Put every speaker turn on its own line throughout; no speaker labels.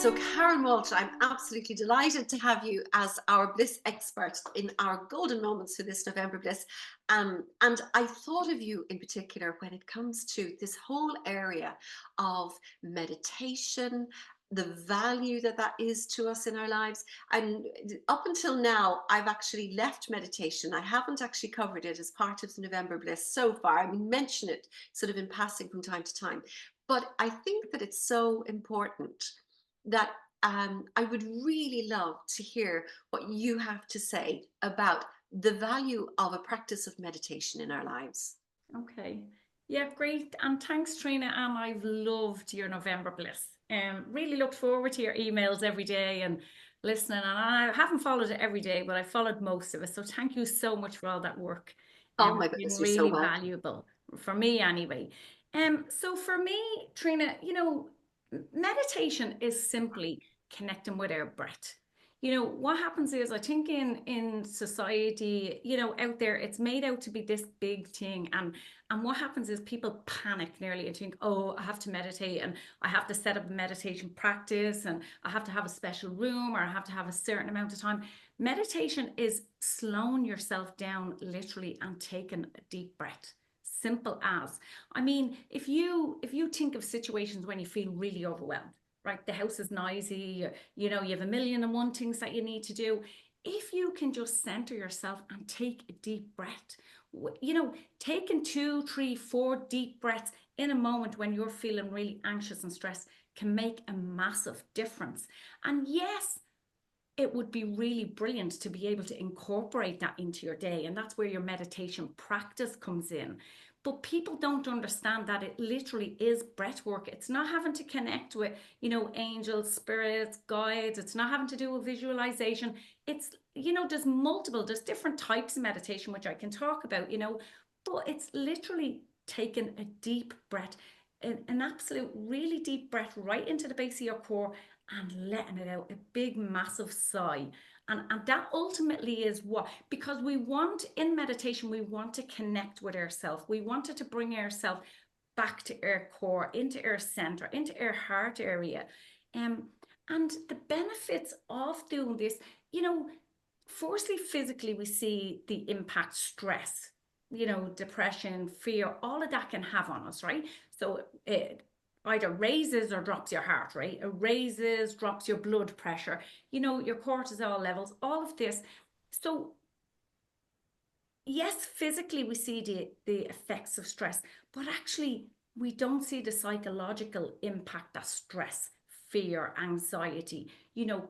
So, Karen Walsh, I'm absolutely delighted to have you as our bliss expert in our golden moments for this November bliss. And I thought of you in particular when it comes to this whole area of meditation, the value that that is to us in our lives. And up until now, I've actually left meditation. I haven't actually covered it as part of the November bliss so far. I mean, mention it sort of in passing from time to time. But I think that it's so important that I would really love to hear what you have to say about the value of a practice of meditation in our lives.
Okay. Yeah, great. And thanks, Trina. And I've loved your November bliss. Really looked forward to your emails every day and listening. And I haven't followed it every day, but I followed most of it. So thank you so much for all that work.
Oh my
It's been
goodness, you're so
really
welcome.
valuable for me anyway. So for me, Trina, meditation is simply connecting with our breath. What happens is, I think in society, out there, it's made out to be this big thing. And what happens is people panic nearly and think, oh, I have to meditate and I have to set up a meditation practice and I have to have a special room or I have to have a certain amount of time. Meditation is slowing yourself down literally and taking a deep breath. Simple as. I mean, if you think of situations when you feel really overwhelmed, right? The house is noisy, you have a million and one things that you need to do. If you can just center yourself and take a deep breath, taking 2, 3, 4 deep breaths in a moment when you're feeling really anxious and stressed can make a massive difference. And yes, it would be really brilliant to be able to incorporate that into your day. And that's where your meditation practice comes in. But people don't understand that it literally is breath work. It's not having to connect with, angels, spirits, guides. It's not having to do with visualization. There's different types of meditation, which I can talk about, but it's literally taking a deep breath, an absolute really deep breath right into the base of your core and letting it out, a big, massive sigh. And that ultimately is what, because in meditation, we want to connect with ourselves. We wanted to bring ourselves back to our core, into our center, into our heart area. And the benefits of doing this, firstly, physically, we see the impact stress, depression, fear, all of that can have on us, right? So it either raises or drops your heart rate. It raises, drops your blood pressure, your cortisol levels, all of this. So yes, physically we see the effects of stress, but actually we don't see the psychological impact that stress, fear, anxiety,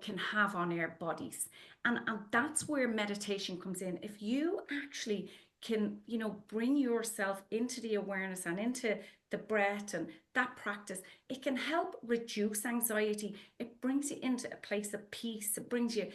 can have on our bodies. And that's where meditation comes in. If you actually can, bring yourself into the awareness and into the breath and that practice, it can help reduce anxiety. It brings you into a place of peace. It brings you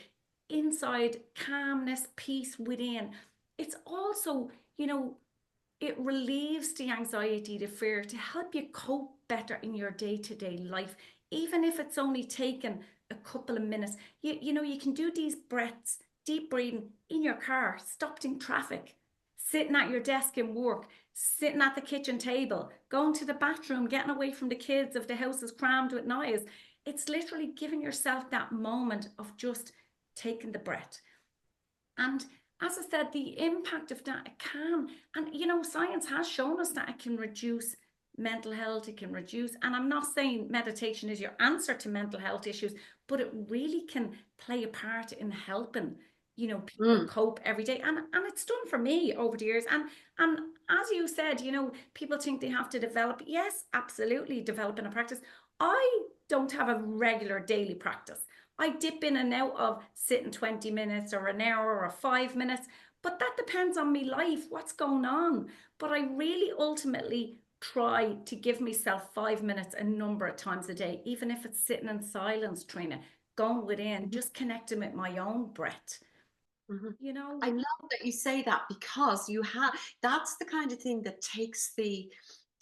inside calmness, peace within. It's also, it relieves the anxiety, the fear, to help you cope better in your day-to-day life, even if it's only taken a couple of minutes. You can do these breaths, deep breathing in your car, stopped in traffic, sitting at your desk in work, sitting at the kitchen table, going to the bathroom, getting away from the kids if the house is crammed with noise. It's literally giving yourself that moment of just taking the breath. And as I said, the impact of that, it can, and science has shown us that it can reduce mental health, it can reduce, and I'm not saying meditation is your answer to mental health issues, but it really can play a part in helping, people
Mm.
cope every day. And it's done for me over the years. And as you said, people think they have to develop. Yes, absolutely, developing a practice. I don't have a regular daily practice. I dip in and out of sitting 20 minutes or an hour or 5 minutes, but that depends on me life, what's going on. But I really ultimately try to give myself 5 minutes a number of times a day, even if it's sitting in silence, Trina, going within,
Mhm.
just connecting with my own breath,
Mhm.
you know?
I love that you say that because you have that's the kind of thing that takes the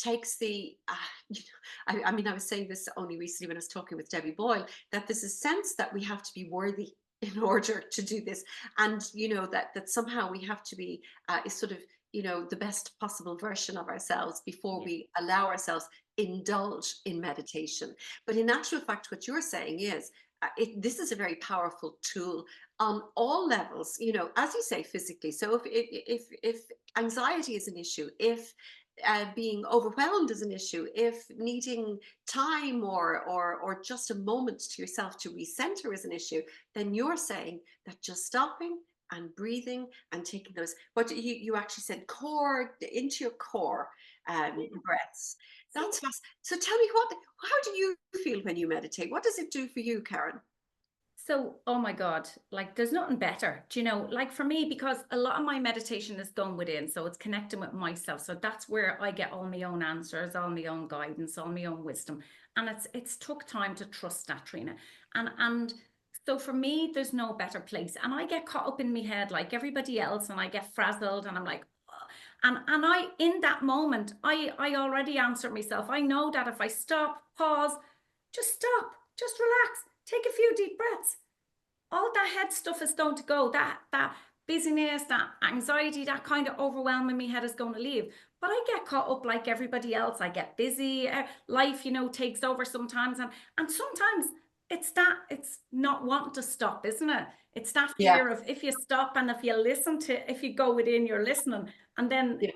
you know, I mean I was saying this only recently when I was talking with Debbie Boyle, that there's a sense that we have to be worthy in order to do this, and that somehow we have to be sort of the best possible version of ourselves before
Yeah.
we allow ourselves indulge in meditation. But in actual fact, what you're saying is, this is a very powerful tool on all levels, as you say, physically. So if anxiety is an issue, if being overwhelmed is an issue, if needing time or just a moment to yourself to recenter is an issue, then you're saying that just stopping and breathing and taking those, what you actually said, core, into your core,
Yeah.
breaths.
So
That's fast. So tell me, how do you feel when you meditate? What does it do for you, Karen?
So, oh my God, like there's nothing better, do you know, like for me, because a lot of my meditation is done within. So it's connecting with myself. So that's where I get all my own answers, all my own guidance, all my own wisdom. And it's took time to trust that, Trina. And so for me, there's no better place. And I get caught up in my head like everybody else, and I get frazzled and I'm like, "Ugh." And I in that moment, I already answered myself. I know that if I stop, just relax, take a few deep breaths, all that head stuff is going to go. That busyness, that anxiety, that kind of overwhelming me head is going to leave. But I get caught up like everybody else. I get busy. Life, takes over sometimes, and sometimes it's not wanting to stop, isn't it? It's that
Yeah,
fear of if you stop and if you go within, you're listening, and then
yeah.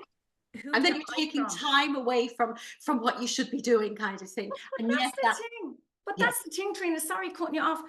who
And
do
then
you
you're
hide
taking
from?
time away from what you should be doing, kind of thing.
But
And
that's
yet
the
that,
thing. But
yes,
that's the thing, Trina. Sorry, cutting you off.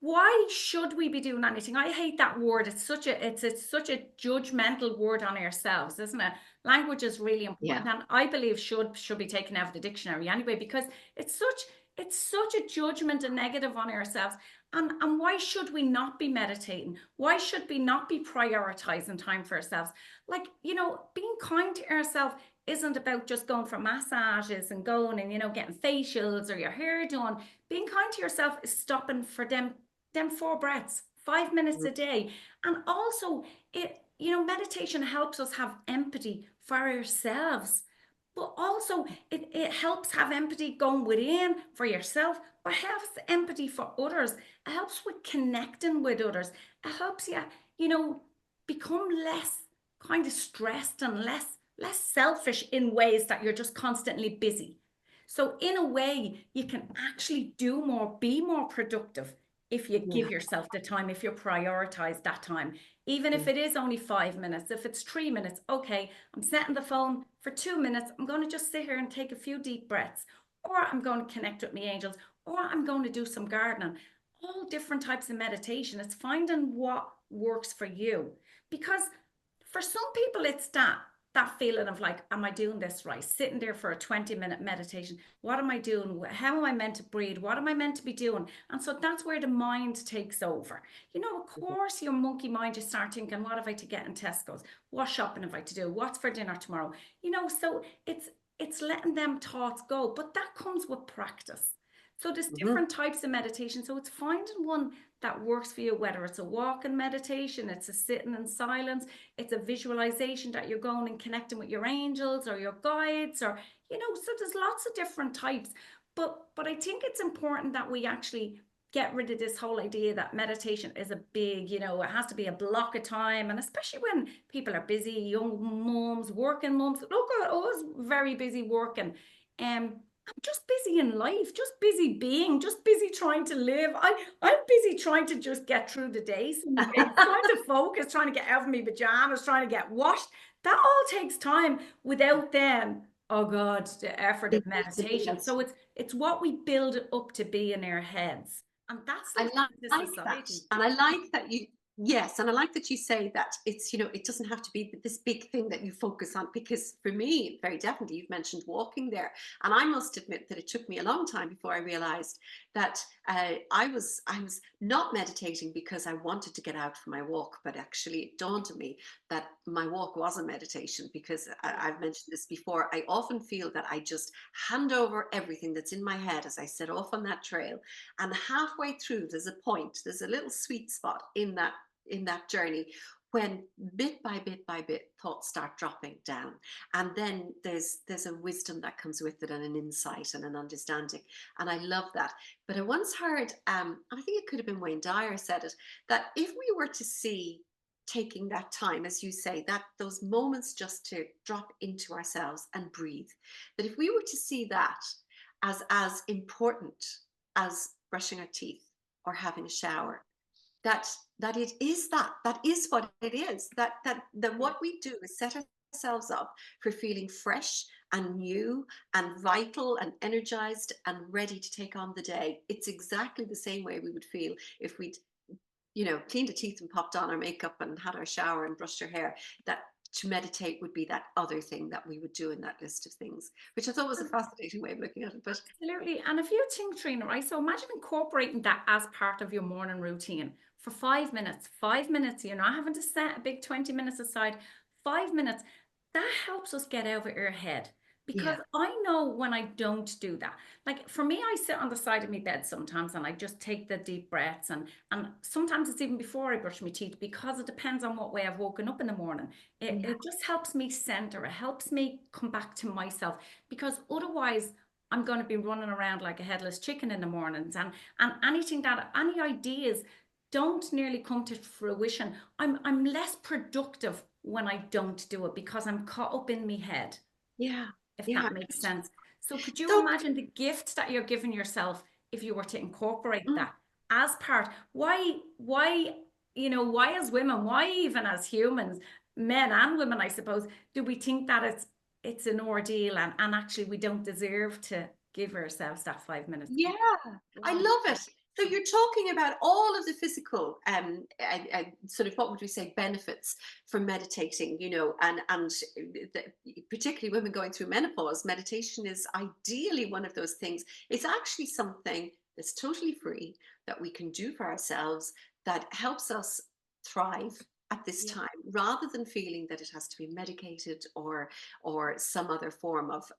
Why should we be doing anything? I hate that word. It's such a judgmental word on ourselves, isn't it? Language is really
yeah,
important, and I believe should be taken out of the dictionary anyway, because it's such a judgment and negative on ourselves. And why should we not be meditating? Why should we not be prioritizing time for ourselves? Like, being kind to ourselves isn't about just going for massages and going and getting facials or your hair done. Being kind to yourself is stopping for them 4 breaths, 5 minutes
mhm,
a day. And also meditation helps us have empathy for ourselves, but also it helps have empathy going within for yourself, but helps empathy for others. It helps with connecting with others. It helps you, become less kind of stressed and less selfish in ways that you're just constantly busy. So in a way, you can actually do more, be more productive if you give
yeah,
yourself the time, if you prioritize that time. Even if
yeah,
it is only 5 minutes, if it's 3 minutes, okay, I'm setting the phone for 2 minutes. I'm going to just sit here and take a few deep breaths, or I'm going to connect with my angels, or I'm going to do some gardening. All different types of meditation. It's finding what works for you. Because for some people, it's that feeling of like, am I doing this right? Sitting there for a 20-minute meditation. What am I doing? How am I meant to breathe? What am I meant to be doing? And so that's where the mind takes over. Of
mhm,
course, your monkey mind, you start thinking, what have I to get in Tesco's? What shopping have I to do? What's for dinner tomorrow? So it's letting them thoughts go, but that comes with practice. So there's
mhm,
different types of meditation. So it's finding one that works for you, whether it's a walking meditation, it's a sitting in silence, it's a visualization that you're going and connecting with your angels or your guides, or so there's lots of different types. But I think it's important that we actually get rid of this whole idea that meditation is a big, it has to be a block of time. And especially when people are busy, young moms, working moms, look at us, very busy working. I'm just busy in life, just busy being, just busy trying to live. I'm busy trying to just get through the day, some days, trying to focus, trying to get out of my pajamas, trying to get washed. That all takes time without then, oh God, the effort of meditation.
yes.
So it's what we build it up to be in our heads. And that's
I
left to
like that.
society.
And I like that yes, and I like that you say that it's, it doesn't have to be this big thing that you focus on, because for me, very definitely, you've mentioned walking there. And I must admit that it took me a long time before I realized that I was not meditating because I wanted to get out for my walk, but actually it dawned on me that my walk was a meditation, because I've mentioned this before. I often feel that I just hand over everything that's in my head as I set off on that trail, and halfway through there's a little sweet spot in that journey, when bit by bit thoughts start dropping down, and then there's a wisdom that comes with it, and an insight and an understanding. And I love that. But I once heard, and I think it could have been Wayne Dyer said it, that if we were to see taking that time, as you say, that those moments just to drop into ourselves and breathe. That if we were to see that as important as brushing our teeth or having a shower, that that is what it is. That what we do is set ourselves up for feeling fresh and new and vital and energized and ready to take on the day. It's exactly the same way we would feel if we'd, cleaned our teeth and popped on our makeup and had our shower and brushed our hair. That to meditate would be that other thing that we would do in that list of things, which I thought was a fascinating way of looking at it. But
Absolutely. And if you think, Trina, right? So imagine incorporating that as part of your morning routine for 5 minutes. 5 minutes, you're not having to set a big 20 minutes aside. 5 minutes. That helps us get out of our head. Because
yeah,
I know when I don't do that, like for me, I sit on the side of my bed sometimes and I just take the deep breaths, and sometimes it's even before I brush my teeth because it depends on what way I've woken up in the morning. It,
yeah,
it just helps me center. It helps me come back to myself because otherwise I'm going to be running around like a headless chicken in the mornings, and anything that any ideas don't nearly come to fruition. I'm less productive when I don't do it because I'm caught up in my head,
yeah,
if
yeah.
that makes sense. So could you
So,
imagine the gift that you're giving yourself if you were to incorporate
mm,
that as part? Why, why as women, why even as humans, men and women, I suppose, do we think that it's an ordeal, and actually we don't deserve to give ourselves that 5 minutes?
yeah, I
Why?
love it. So you're talking about all of the physical, sort of, what would we say, benefits from meditating, particularly women going through menopause. Meditation is ideally one of those things. It's actually something that's totally free that we can do for ourselves that helps us thrive at this
Yeah.
time, rather than feeling that it has to be medicated or some other form of.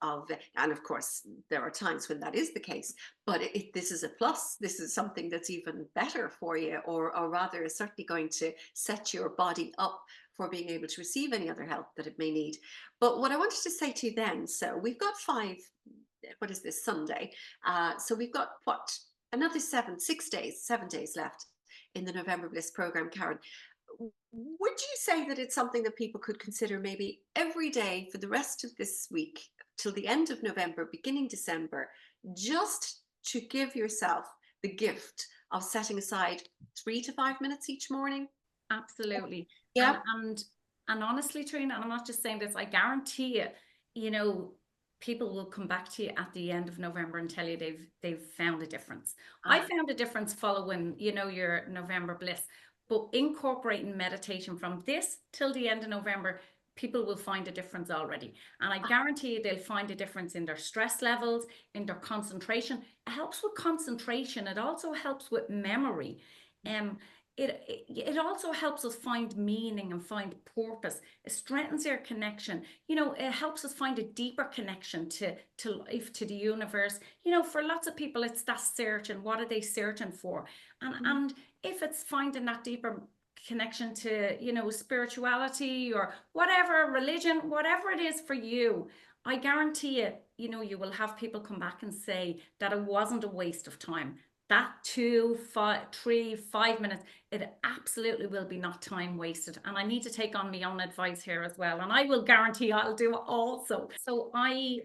And of course, there are times when that is the case, but this is a plus. This is something that's even better for you, or rather is certainly going to set your body up for being able to receive any other help that it may need. But what I wanted to say to you then, so we've got what is this, Sunday? So we've got another 7 days left in the November Bliss program, Karen. Would you say that it's something that people could consider maybe every day for the rest of this week till the end of November, beginning December, just to give yourself the gift of setting aside 3 to 5 minutes each morning?
Absolutely. And
Yeah.
and and honestly, Trina, and I'm not just saying this, I guarantee you, you know, people will come back to you at the end of November and tell you they've found a difference. I
Ah,
found a difference following, your November bliss, but incorporating meditation from this till the end of November, people will find a difference already. And I
ah,
guarantee you they'll find a difference in their stress levels, in their concentration. It helps with concentration. It also helps with memory. Um, it also helps us find meaning and find purpose. It strengthens our connection. It helps us find a deeper connection to life, to the universe. For lots of people, it's that search, and what are they searching for? And
mm,
and if it's finding that deeper connection to, spirituality or whatever, religion, whatever it is for you, I guarantee you, you will have people come back and say that it wasn't a waste of time. That 2, 5, 3, 5 minutes, it absolutely will be not time wasted. And I need to take on my own advice here as well. And I will guarantee I'll do it also. So I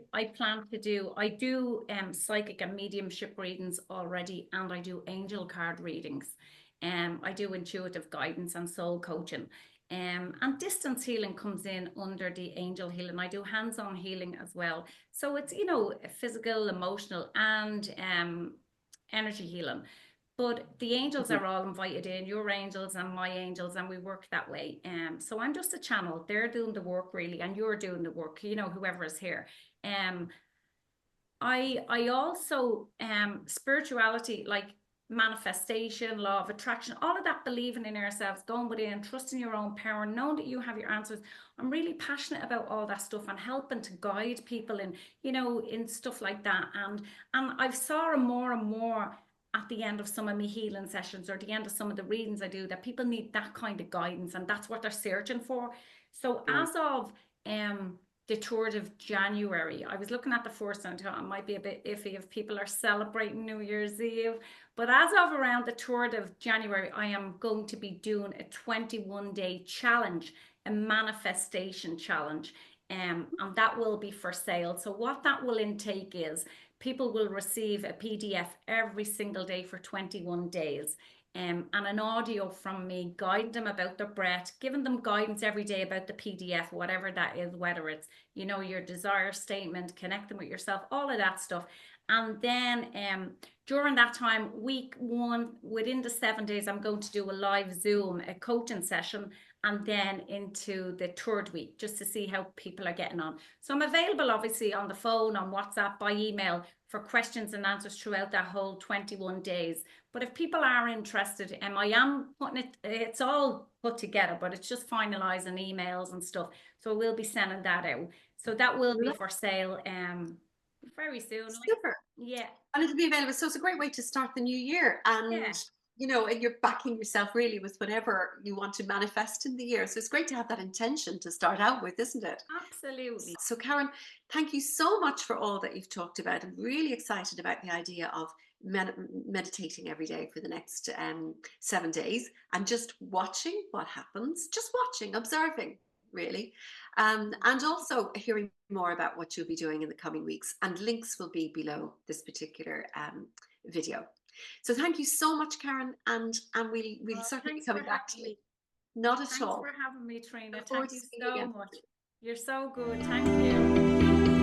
do psychic and mediumship readings already, and I do angel card readings. I do intuitive guidance and soul coaching. And distance healing comes in under the angel healing. I do hands-on healing as well. So it's, physical, emotional, and energy healing. But the angels
mhm.
are all invited in, your angels and my angels, and we work that way. So I'm just a channel. They're doing the work really, and you're doing the work, whoever is here. Um, I also spirituality, like manifestation, law of attraction, all of that, believing in ourselves, going within, trusting your own power, knowing that you have your answers. I'm really passionate about all that stuff and helping to guide people in, in stuff like that. And I've saw more and more at the end of some of my healing sessions, or the end of some of the readings I do, that people need that kind of guidance, and that's what they're searching for. So
Mm.
as of um the 3rd of January. I was looking at the first and thought it might be a bit iffy if people are celebrating New Year's Eve. But as of around the 3rd of January, I am going to be doing a 21-day challenge, a manifestation challenge. And that will be for sale. So what that will intake is people will receive a PDF every single day for 21 days. And an audio from me guiding them about their breath, giving them guidance every day about the PDF, whatever that is, whether it's, your desire statement, connecting with yourself, all of that stuff. And then during that time, week 1, within the 7 days, I'm going to do a live Zoom, a coaching session, and then into the 3rd week, just to see how people are getting on. So I'm available, obviously, on the phone, on WhatsApp, by email, for questions and answers throughout that whole 21 days. But if people are interested, I am putting it's all put together, but it's just finalizing emails and stuff. So we'll be sending that out. So that will be for sale very soon.
Super.
Yeah.
And it'll be available. So it's a great way to start the new year.
Yeah.
And, and you're backing yourself really with whatever you want to manifest in the year. So it's great to have that intention to start out with, isn't it?
Absolutely.
So, Karen, thank you so much for all that you've talked about. I'm really excited about the idea of meditating every day for the next 7 days and just watching what happens, just watching, observing, really. And also hearing more about what you'll be doing in the coming weeks. And links will be below this particular video. So thank you so much, Karen. And we'll certainly be
Thanks for
coming back to
having
you.
me.
Not at
Thanks
all.
for having me, Trina.
Look forward
Thank
to
you
seeing you
so
again.
much. You're so good. Thank you.